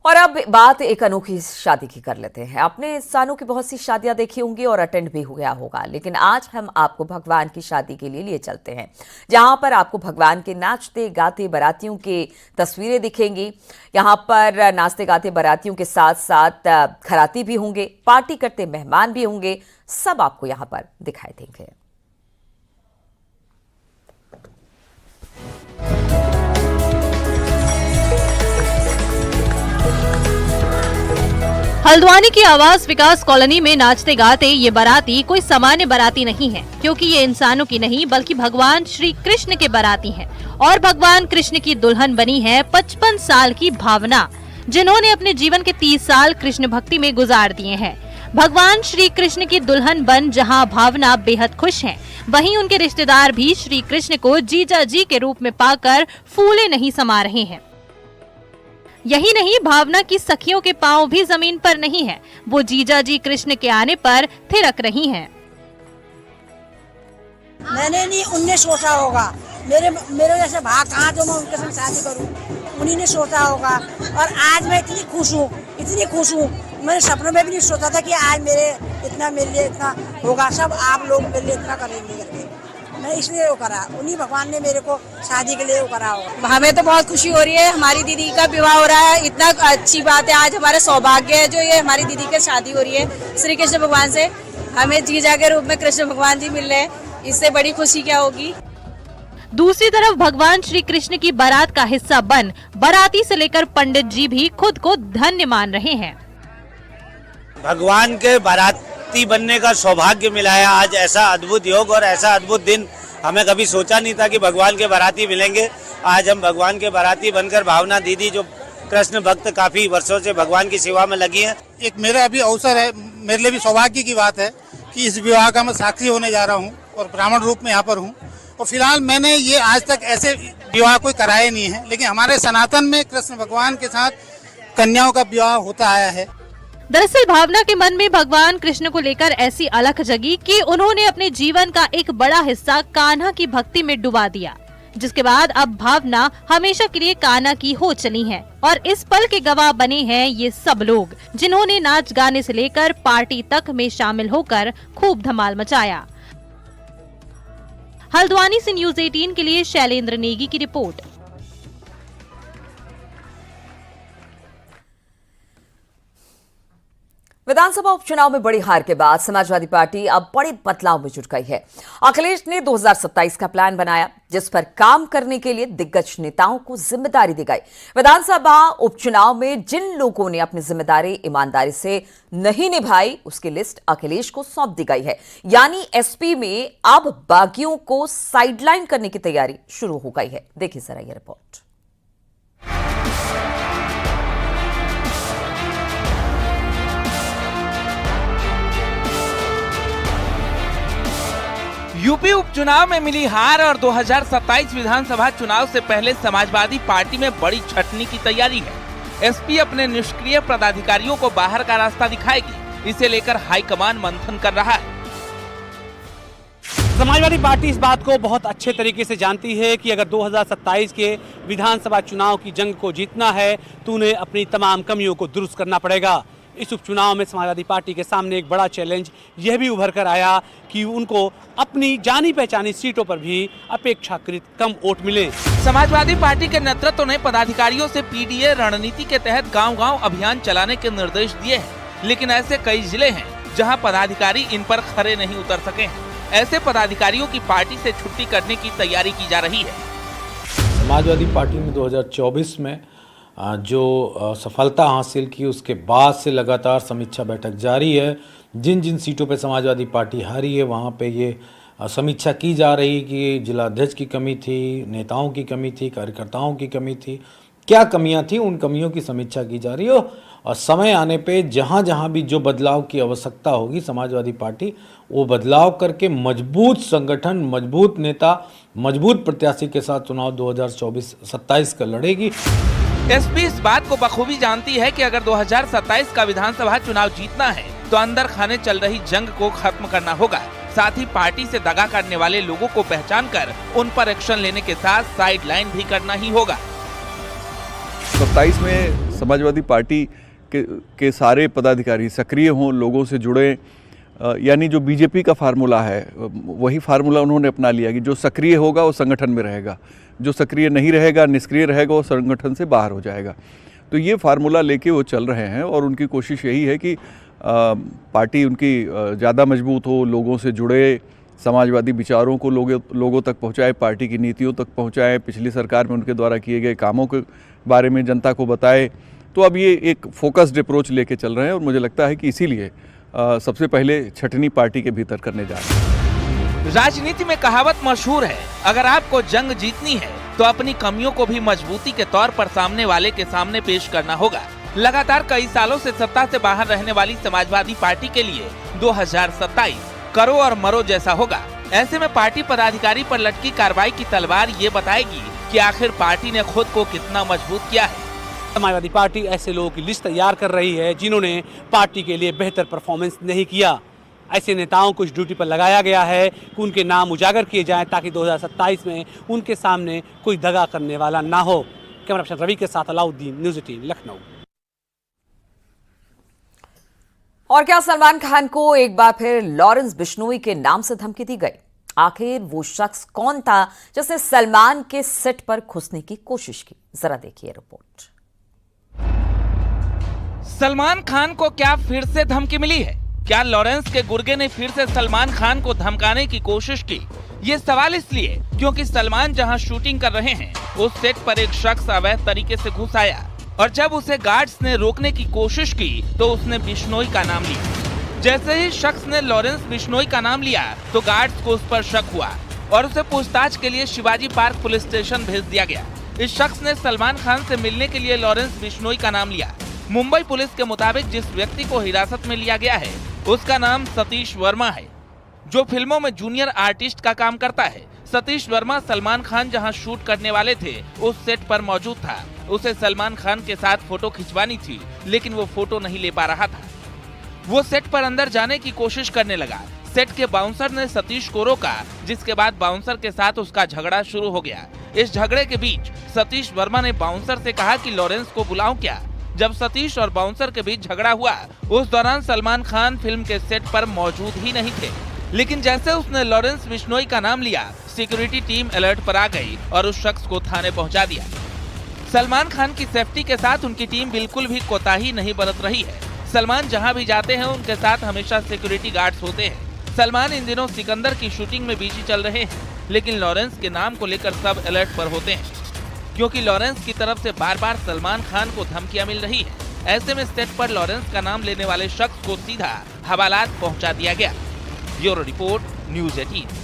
और अब बात एक अनोखी शादी की कर लेते हैं। आपने इंसानों की बहुत सी शादियां देखी होंगी और अटेंड भी हुआ होगा, लेकिन आज हम आपको भगवान की शादी के लिए चलते हैं, जहां पर आपको भगवान के नाचते गाते बारातियों की तस्वीरें दिखेंगी। यहां पर नाचते गाते बारातियों के साथ साथ खराती भी होंगे, पार्टी करते मेहमान भी होंगे, सब आपको यहां पर दिखाई देंगे। हल्द्वानी की आवास विकास कॉलोनी में नाचते गाते ये बाराती कोई सामान्य बाराती नहीं है, क्योंकि ये इंसानों की नहीं बल्कि भगवान श्री कृष्ण के बाराती हैं। और भगवान कृष्ण की दुल्हन बनी है 55 साल की भावना, जिन्होंने अपने जीवन के 30 साल कृष्ण भक्ति में गुजार दिए हैं। भगवान श्री कृष्ण की दुल्हन बन जहां भावना बेहद खुश हैं, वहीं उनके रिश्तेदार भी श्री कृष्ण को जीजा जी के रूप में पाकर फूले नहीं समा रहे हैं। यही नहीं, भावना की सखियों के पांव भी जमीन पर नहीं है, वो जीजा जी कृष्ण के आने पर थिरक रही हैं। मैंने नहीं, उनने सोचा होगा। मेरे जैसे भाग कहाँ जो मैं उनके संग शादी करूं, उन्हीं ने सोचा होगा। और आज मैं इतनी खुश हूँ, मैंने सपनों में भी नहीं सोचा था कि आज मेरे लिए इतना होगा, सब आप लोग मेरे लिए इतना करेंगे करके। मैं इसलिए वो करा, उन्हीं भगवान ने मेरे को शादी के लिए वो करा होगा। हमें तो बहुत खुशी हो रही है, हमारी दीदी का विवाह हो रहा है, इतना अच्छी बात है। आज हमारा सौभाग्य है जो ये हमारी दीदी की शादी हो रही है श्री कृष्ण भगवान से। हमें जीजा के रूप में कृष्ण भगवान जी मिल रहे हैं, इससे बड़ी खुशी क्या होगी। दूसरी तरफ भगवान श्री कृष्ण की बारात का हिस्सा बन बाराती से लेकर पंडित जी भी खुद को धन्य मान रहे हैं। भगवान के बाराती बनने का सौभाग्य मिला है आज। ऐसा अद्भुत योग और ऐसा अद्भुत दिन हमें कभी सोचा नहीं था कि भगवान के बाराती मिलेंगे। आज हम भगवान के बाराती बनकर, भावना दीदी जो कृष्ण भक्त काफी वर्षों से भगवान की सेवा में लगी है। एक मेरा अभी अवसर है, मेरे लिए भी सौभाग्य की बात है कि इस विवाह का मैं साक्षी होने जा रहा हूँ और ब्राह्मण रूप में यहाँ पर हूँ। और फिलहाल मैंने ये आज तक ऐसे विवाह कोई कराए नहीं है, लेकिन हमारे सनातन में कृष्ण भगवान के साथ कन्याओं का विवाह होता आया है। दरअसल भावना के मन में भगवान कृष्ण को लेकर ऐसी अलख जगी कि उन्होंने अपने जीवन का एक बड़ा हिस्सा कान्हा की भक्ति में डुबा दिया, जिसके बाद अब भावना हमेशा के लिए कान्हा की हो चली हैं। और इस पल के गवाह बने हैं ये सब लोग, जिन्होंने नाच गाने से लेकर पार्टी तक में शामिल होकर खूब धमाल मचाया। हल्द्वानी से न्यूज़ 18 के लिए शैलेंद्र नेगी की रिपोर्ट। विधानसभा उपचुनाव में बड़ी हार के बाद समाजवादी पार्टी अब बड़े बदलाव में जुट गई है। अखिलेश ने 2027 का प्लान बनाया, जिस पर काम करने के लिए दिग्गज नेताओं को जिम्मेदारी दी गई। विधानसभा उपचुनाव में जिन लोगों ने अपनी जिम्मेदारी ईमानदारी से नहीं निभाई, उसकी लिस्ट अखिलेश को सौंप दी गई है। यानी एसपी में अब बागियों को साइडलाइन करने की तैयारी शुरू हो गई है। देखिए जरा ये रिपोर्ट। यूपी उपचुनाव में मिली हार और 2027 विधानसभा चुनाव से पहले समाजवादी पार्टी में बड़ी छटनी की तैयारी है। एसपी अपने निष्क्रिय पदाधिकारियों को बाहर का रास्ता दिखाएगी, इसे लेकर हाईकमान मंथन कर रहा है। समाजवादी पार्टी इस बात को बहुत अच्छे तरीके से जानती है कि अगर 2027 के विधानसभा चुनाव की जंग को जीतना है तो उन्हें अपनी तमाम कमियों को दुरुस्त करना पड़ेगा। इस उपचुनाव में समाजवादी पार्टी के सामने एक बड़ा चैलेंज यह भी उभर कर आया कि उनको अपनी जानी पहचानी सीटों पर भी अपेक्षाकृत कम वोट मिले। समाजवादी पार्टी के नेतृत्व ने पदाधिकारियों से पीडीए रणनीति के तहत गांव-गांव अभियान चलाने के निर्देश दिए हैं, लेकिन ऐसे कई जिले हैं जहां पदाधिकारी इन पर खरे नहीं उतर सके हैं। ऐसे पदाधिकारियों की पार्टी से छुट्टी करने की तैयारी की जा रही है। समाजवादी पार्टी ने 2024 में जो सफलता हासिल की, उसके बाद से लगातार समीक्षा बैठक जारी है। जिन जिन सीटों पे समाजवादी पार्टी हारी है, वहाँ पे ये समीक्षा की जा रही कि जिला अध्यक्ष की कमी थी, नेताओं की कमी थी, कार्यकर्ताओं की कमी थी, क्या कमियां थी, उन कमियों की समीक्षा की जा रही है। और समय आने पे जहाँ जहाँ भी जो बदलाव की आवश्यकता होगी, समाजवादी पार्टी वो बदलाव करके मजबूत संगठन, मजबूत नेता, मजबूत प्रत्याशी के साथ चुनाव 2024-27 का लड़ेगी। एसपी इस बात को बखूबी जानती है कि अगर 2027 का विधानसभा चुनाव जीतना है तो अंदर खाने चल रही जंग को खत्म करना होगा। साथ ही पार्टी से दगा करने वाले लोगों को पहचान कर उन पर एक्शन लेने के साथ साइडलाइन भी करना ही होगा। 2027 में समाजवादी पार्टी के सारे पदाधिकारी सक्रिय हों, लोगों से जुड़े, यानी जो बीजेपी का फार्मूला है वही फार्मूला उन्होंने अपना लिया कि जो सक्रिय होगा वो संगठन में रहेगा, जो सक्रिय नहीं रहेगा, निष्क्रिय रहेगा, वो संगठन से बाहर हो जाएगा। तो ये फार्मूला लेके वो चल रहे हैं और उनकी कोशिश यही है कि पार्टी उनकी ज़्यादा मजबूत हो, लोगों से जुड़े, समाजवादी विचारों को लोगों तक पहुंचाए, पार्टी की नीतियों तक पहुंचाए, पिछली सरकार में उनके द्वारा किए गए कामों के बारे में जनता को बताए। तो अब ये एक फोकस्ड अप्रोच लेके चल रहे हैं और मुझे लगता है कि इसीलिए सबसे पहले छटनी पार्टी के भीतर करने जा रहे हैं। राजनीति में कहावत मशहूर है, अगर आपको जंग जीतनी है तो अपनी कमियों को भी मजबूती के तौर पर सामने वाले के सामने पेश करना होगा। लगातार कई सालों से सत्ता से बाहर रहने वाली समाजवादी पार्टी के लिए 2027 करो और मरो जैसा होगा। ऐसे में पार्टी पदाधिकारी पर लटकी कार्रवाई की तलवार ये बताएगी कि आखिर पार्टी ने खुद को कितना मजबूत किया है। समाजवादी पार्टी ऐसे लोगों की लिस्ट तैयार कर रही है जिन्होंने पार्टी के लिए बेहतर परफॉर्मेंस नहीं किया। ऐसे नेताओं को इस ड्यूटी पर लगाया गया है कि उनके नाम उजागर किए जाएं ताकि 2027 में उनके सामने कोई दगा करने वाला ना हो। कैमरा पर्सन रवि के साथ अलाउद्दीन, न्यूज़ 18 लखनऊ। और क्या सलमान खान को एक बार फिर लॉरेंस बिश्नोई के नाम से धमकी दी गई? आखिर वो शख्स कौन था जिसने सलमान के सेट पर घुसने की कोशिश की? जरा देखिए रिपोर्ट। सलमान खान को क्या फिर से धमकी मिली है? क्या लॉरेंस के गुर्गे ने फिर से सलमान खान को धमकाने की कोशिश की? ये सवाल इसलिए क्योंकि सलमान जहां शूटिंग कर रहे हैं उस सेट पर एक शख्स अवैध तरीके से घुस आया और जब उसे गार्ड्स ने रोकने की कोशिश की तो उसने बिश्नोई का नाम लिया। जैसे ही शख्स ने लॉरेंस बिश्नोई का नाम लिया तो गार्ड्स को उस पर शक हुआ और उसे पूछताछ के लिए शिवाजी पार्क पुलिस स्टेशन भेज दिया गया। इस शख्स ने सलमान खान से मिलने के लिए लॉरेंस बिश्नोई का नाम लिया। मुंबई पुलिस के मुताबिक जिस व्यक्ति को हिरासत में लिया गया है उसका नाम सतीश वर्मा है, जो फिल्मों में जूनियर आर्टिस्ट का काम करता है। सतीश वर्मा सलमान खान जहां शूट करने वाले थे उस सेट पर मौजूद था। उसे सलमान खान के साथ फोटो खिंचवानी थी लेकिन वो फोटो नहीं ले पा रहा था। वो सेट पर अंदर जाने की कोशिश करने लगा। सेट के बाउंसर ने सतीश को रोका, जिसके बाद बाउंसर के साथ उसका झगड़ा शुरू हो गया। इस झगड़े के बीच सतीश वर्मा ने बाउंसर से कहा कि लॉरेंस को बुलाऊं क्या। जब सतीश और बाउंसर के बीच झगड़ा हुआ उस दौरान सलमान खान फिल्म के सेट पर मौजूद ही नहीं थे, लेकिन जैसे उसने लॉरेंस बिश्नोई का नाम लिया सिक्योरिटी टीम अलर्ट पर आ गई और उस शख्स को थाने पहुंचा दिया। सलमान खान की सेफ्टी के साथ उनकी टीम बिल्कुल भी कोताही नहीं बरत रही है। सलमान जहां भी जाते हैं उनके साथ हमेशा सिक्योरिटी गार्ड्स होते हैं। सलमान इन दिनों सिकंदर की शूटिंग में बिजी चल रहे हैं, लेकिन लॉरेंस के नाम को लेकर सब अलर्ट पर होते हैं क्योंकि लॉरेंस की तरफ से बार बार सलमान खान को धमकियां मिल रही है। ऐसे में सेट पर लॉरेंस का नाम लेने वाले शख्स को सीधा हवालात पहुंचा दिया गया। Bureau report, news 18।